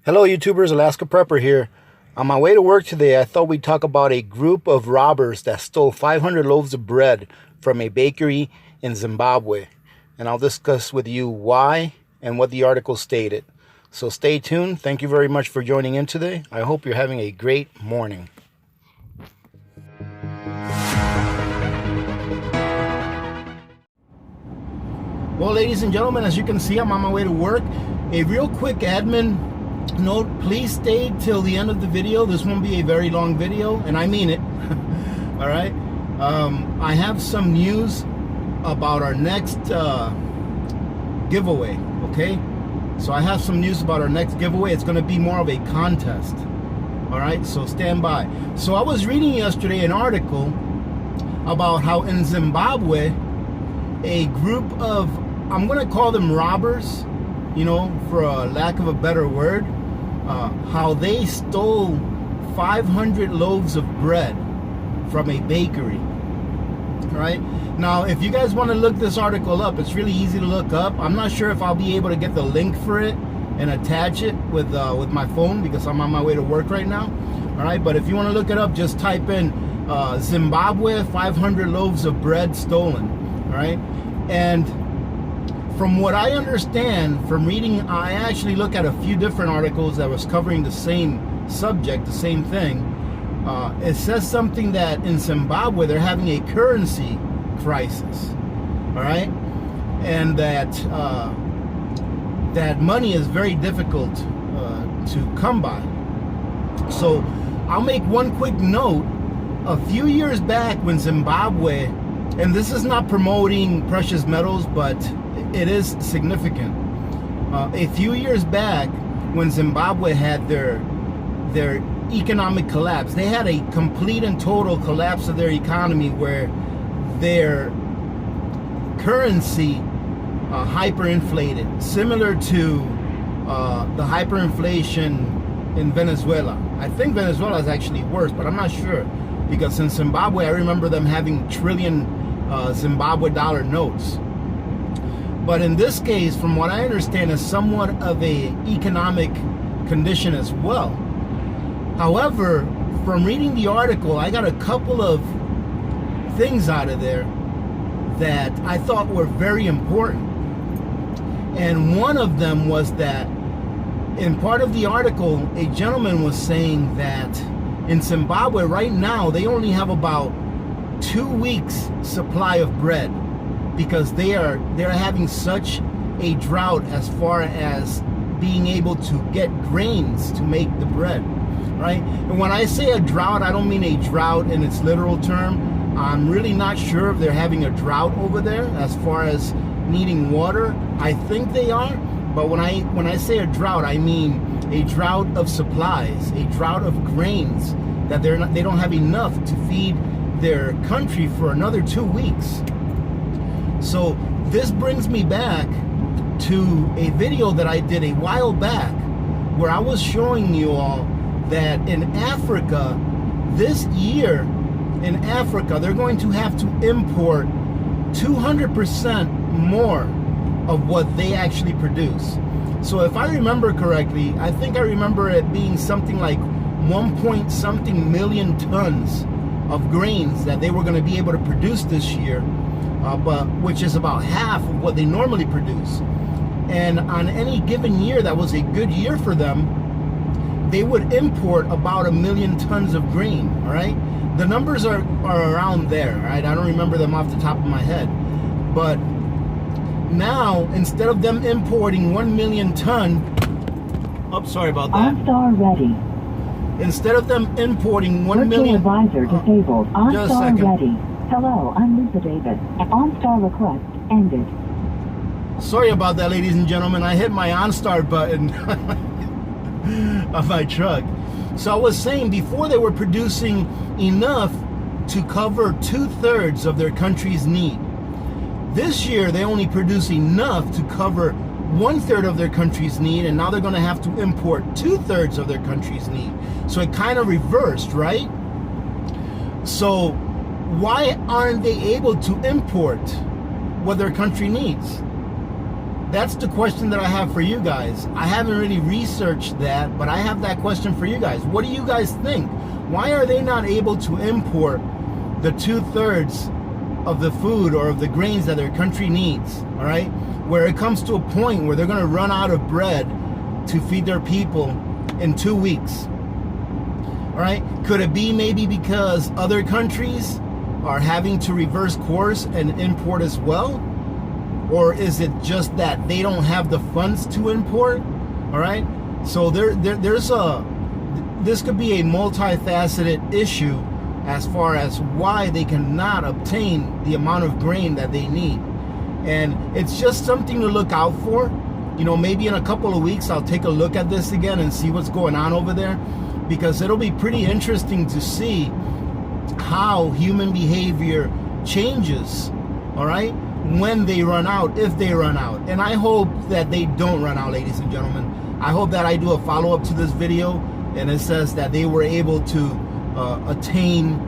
Hello YouTubers, Alaska Prepper here. On my way to work today, I thought we'd talk about a group of robbers that stole 500 loaves of bread from a bakery in Zimbabwe. And I'll discuss with you why and what the article stated. So stay tuned. Thank you very much for joining in today. I hope you're having a great morning. Well, ladies and gentlemen, as you can see, I'm on my way to work. A real quick admin note, please stay till the end of the video. This won't be a very long video, and I mean it. All right. I have some news about our next giveaway. Okay, so I have some news about our next giveaway. It's going to be more of a contest. All right, so stand by. So I was reading yesterday an article about how in Zimbabwe a group of, I'm going to call them robbers, you know, for a lack of a better word, how they stole 500 loaves of bread from a bakery. Right now, if you guys want to look this article up, it's really easy to look up. I'm not sure if I'll be able to get the link for it and attach it with my phone because I'm on my way to work right now. All right, but if you want to look it up, just type in Zimbabwe 500 loaves of bread stolen. All right, and from what I understand from reading, I actually look at a few different articles that was covering the same subject, the same thing. It says something that in Zimbabwe they're having a currency crisis, all right, and that that money is very difficult to come by. So I'll make one quick note. A few years back when Zimbabwe, and this is not promoting precious metals, but it is significant. A few years back when Zimbabwe had their economic collapse, they had a complete and total collapse of their economy where their currency hyperinflated, similar to the hyperinflation in Venezuela. I think Venezuela is actually worse, but I'm not sure, because in Zimbabwe I remember them having trillion Zimbabwe dollar notes. But in this case, from what I understand, is somewhat of a economic condition as well. However, from reading the article, I got a couple of things out of there that I thought were very important. And one of them was that in part of the article, a gentleman was saying that in Zimbabwe right now, they only have about 2 weeks supply of bread, because they're having such a drought as far as being able to get grains to make the bread, right? And when I say a drought, I don't mean a drought in its literal term. I'm really not sure if they're having a drought over there as far as needing water. I think they are, but when I say a drought, I mean a drought of supplies, a drought of grains, that they don't have enough to feed their country for another 2 weeks. So this brings me back to a video that I did a while back where I was showing you all that in Africa, this year in Africa, they're going to have to import 200% more of what they actually produce. So if I remember correctly, I think I remember it being something like 1.something million tons of grains that they were going to be able to produce this year. But which is about half of what they normally produce. And on any given year that was a good year for them, they would import about 1 million tons of grain. All right, the numbers are around there. All right, I don't remember them off the top of my head, but now instead of them importing 1 million ton, oh, sorry about that. OnStar ready. Instead of them importing 1 million. Advisor disabled. OnStar ready. Hello, I'm Lisa Davis. OnStar request ended. Sorry about that, ladies and gentlemen. I hit my OnStar button of my truck. So I was saying before, they were producing enough to cover 2/3 of their country's need. This year, they only produce enough to cover 1/3 of their country's need, and now they're going to have to import 2/3 of their country's need. So it kind of reversed, right? So why aren't they able to import what their country needs? that's the question that I have for you guys. I haven't really researched that, but I have that question for you guys. What do you guys think? Why are they not able to import the 2/3 of the food or of the grains that their country needs, all right? Where it comes to a point where they're gonna run out of bread to feed their people in 2 weeks, all right? Could it be maybe because other countries are having to reverse course and import as well? Or is it just that they don't have the funds to import, all right? So this could be a multifaceted issue as far as why they cannot obtain the amount of grain that they need. And it's just something to look out for. You know, maybe in a couple of weeks, I'll take a look at this again and see what's going on over there, because it'll be pretty interesting to see how human behavior changes, all right, when they run out, if they run out. And I hope that they don't run out, ladies and gentlemen. I hope that I do a follow-up to this video and it says that they were able to attain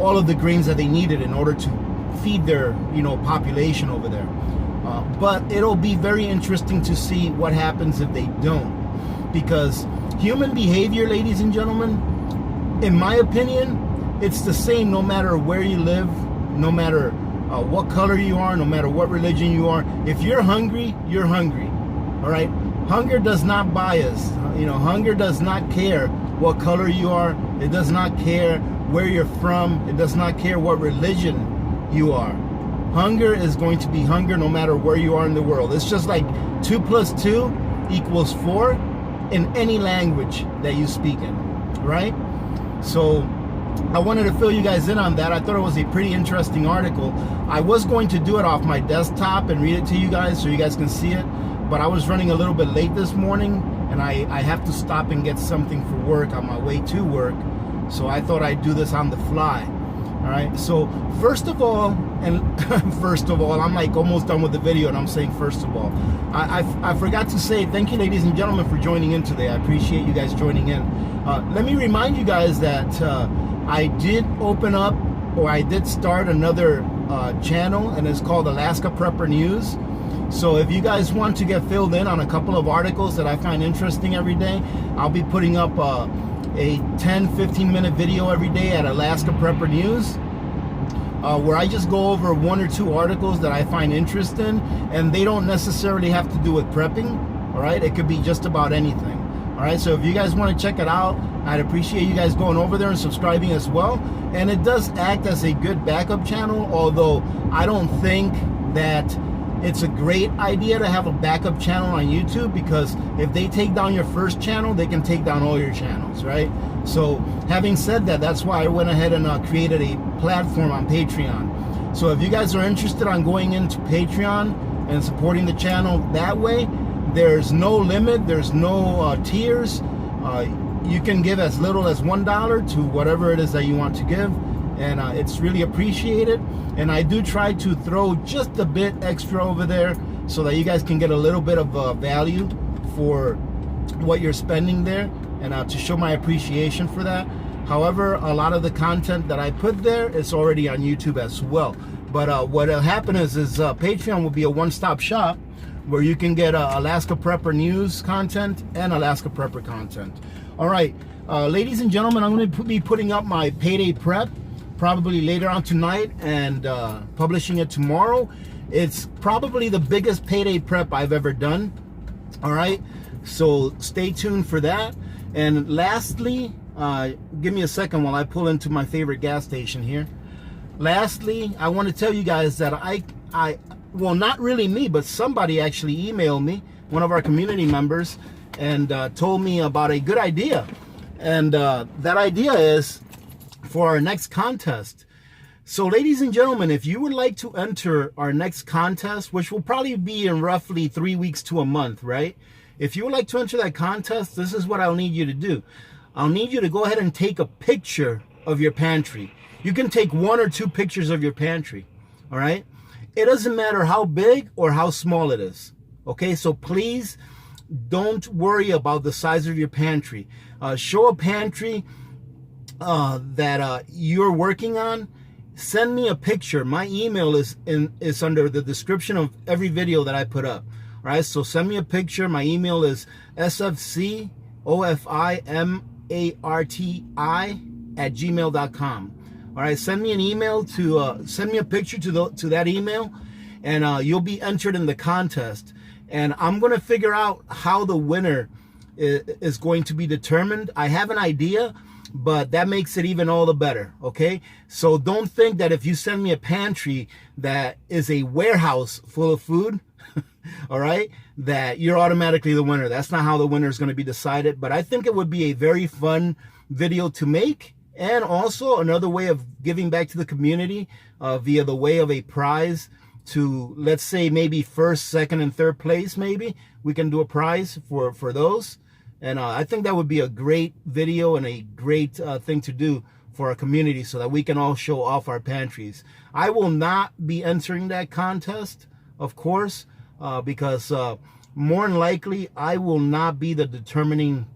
all of the grains that they needed in order to feed their, you know, population over there. But it'll be very interesting to see what happens if they don't, because human behavior, ladies and gentlemen, in my opinion, it's the same no matter where you live, no matter what color you are, no matter what religion you are. If you're hungry, you're hungry, all right? Hunger does not bias. You know, hunger does not care what color you are. It does not care where you're from. It does not care what religion you are. Hunger is going to be hunger no matter where you are in the world. It's just like 2 + 2 = 4 in any language that you speak in, right? So I wanted to fill you guys in on that. I thought it was a pretty interesting article. I was going to do it off my desktop and read it to you guys so you guys can see it, but I was running a little bit late this morning, and I have to stop and get something for work on my way to work, so I thought I'd do this on the fly. All right, so first of all, I'm like almost done with the video and I'm saying first of all, I forgot to say thank you, ladies and gentlemen, for joining in today. I appreciate you guys joining in. Let me remind you guys that I did open up, or I did start another channel, and it's called Alaska Prepper News. So if you guys want to get filled in on a couple of articles that I find interesting every day, I'll be putting up a 10-15 minute video every day at Alaska Prepper News, where I just go over 1 or 2 articles that I find interesting, and they don't necessarily have to do with prepping, all right? It could be just about anything, all right? So if you guys want to check it out, I'd appreciate you guys going over there and subscribing as well. And it does act as a good backup channel, although I don't think that it's a great idea to have a backup channel on YouTube, because if they take down your first channel, they can take down all your channels, right? So having said that, that's why I went ahead and created a platform on Patreon. So if you guys are interested on going into Patreon and supporting the channel that way, there's no limit, there's no tiers. You can give as little as $1 to whatever it is that you want to give, and it's really appreciated. And I do try to throw just a bit extra over there so that you guys can get a little bit of value for what you're spending there, and to show my appreciation for that. However, a lot of the content that I put there is already on YouTube as well. But what'll happen is Patreon will be a one-stop shop where you can get Alaska Prepper News content and Alaska Prepper content. All right, ladies and gentlemen, I'm going to be putting up my payday prep probably later on tonight and publishing it tomorrow. It's probably the biggest payday prep I've ever done. All right, so stay tuned for that. And lastly, give me a second while I pull into my favorite gas station here. Lastly, I want to tell you guys that well, not really me, but somebody actually emailed me, one of our community members, and told me about a good idea. And that idea is for our next contest. So ladies and gentlemen, if you would like to enter our next contest, which will probably be in roughly 3 weeks to a month, right? If you would like to enter that contest, this is what I'll need you to do. I'll need you to go ahead and take a picture of your pantry. You can take 1 or 2 pictures of your pantry, all right? It doesn't matter how big or how small it is, okay? So please don't worry about the size of your pantry. Show a pantry that you're working on. Send me a picture. My email is under the description of every video that I put up. All right, so send me a picture. My email is sfcofimarti@gmail.com. All right, send me an email send me a picture to that email, and you'll be entered in the contest. And I'm gonna figure out how the winner is going to be determined. I have an idea, but that makes it even all the better, okay? So don't think that if you send me a pantry that is a warehouse full of food, all right, that you're automatically the winner. That's not how the winner is going to be decided, but I think it would be a very fun video to make, and also another way of giving back to the community via the way of a prize to, let's say, maybe first, second, and third place. Maybe we can do a prize for those. And I think that would be a great video and a great thing to do for our community, so that we can all show off our pantries. I will not be entering that contest, of course, because more than likely I will not be the determining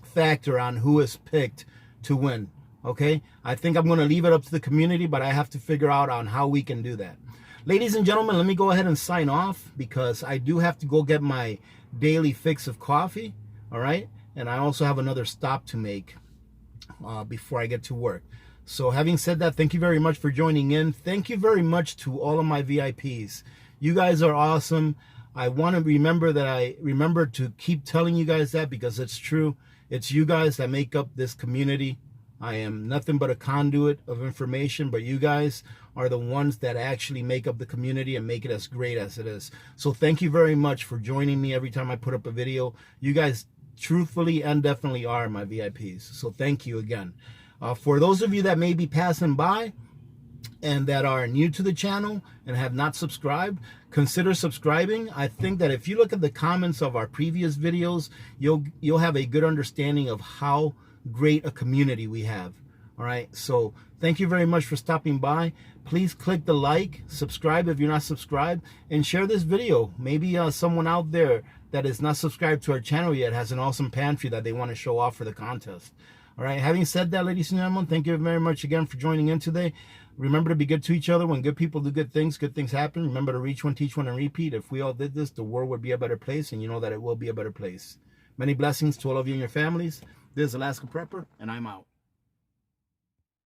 factor on who is picked to win. Okay, I think I'm going to leave it up to the community, but I have to figure out on how we can do that. Ladies and gentlemen, let me go ahead and sign off, because I do have to go get my daily fix of coffee. All right, and I also have another stop to make before I get to work. So having said that, thank you very much for joining in. Thank you very much to all of my VIPs. You guys are awesome. I want to remember to keep telling you guys that, because it's true. It's you guys that make up this community. I am nothing but a conduit of information, but you guys are the ones that actually make up the community and make it as great as it is. So thank you very much for joining me every time I put up a video. You guys truthfully and definitely are my VIPs. So thank you again. For those of you that may be passing by and that are new to the channel and have not subscribed, consider subscribing. I think that if you look at the comments of our previous videos, you'll have a good understanding of how great a community we have. All right, so thank you very much for stopping by. Please click the like, subscribe if you're not subscribed, and share this video. Maybe someone out there that is not subscribed to our channel yet has an awesome pantry that they want to show off for the contest. All right, having said that, ladies and gentlemen, thank you very much again for joining in today. Remember to be good to each other. When good people do good things happen. Remember to reach one, teach one, and repeat. If we all did this, the world would be a better place, and you know that it will be a better place. Many blessings to all of you and your families. This is Alaska Prepper, and I'm out.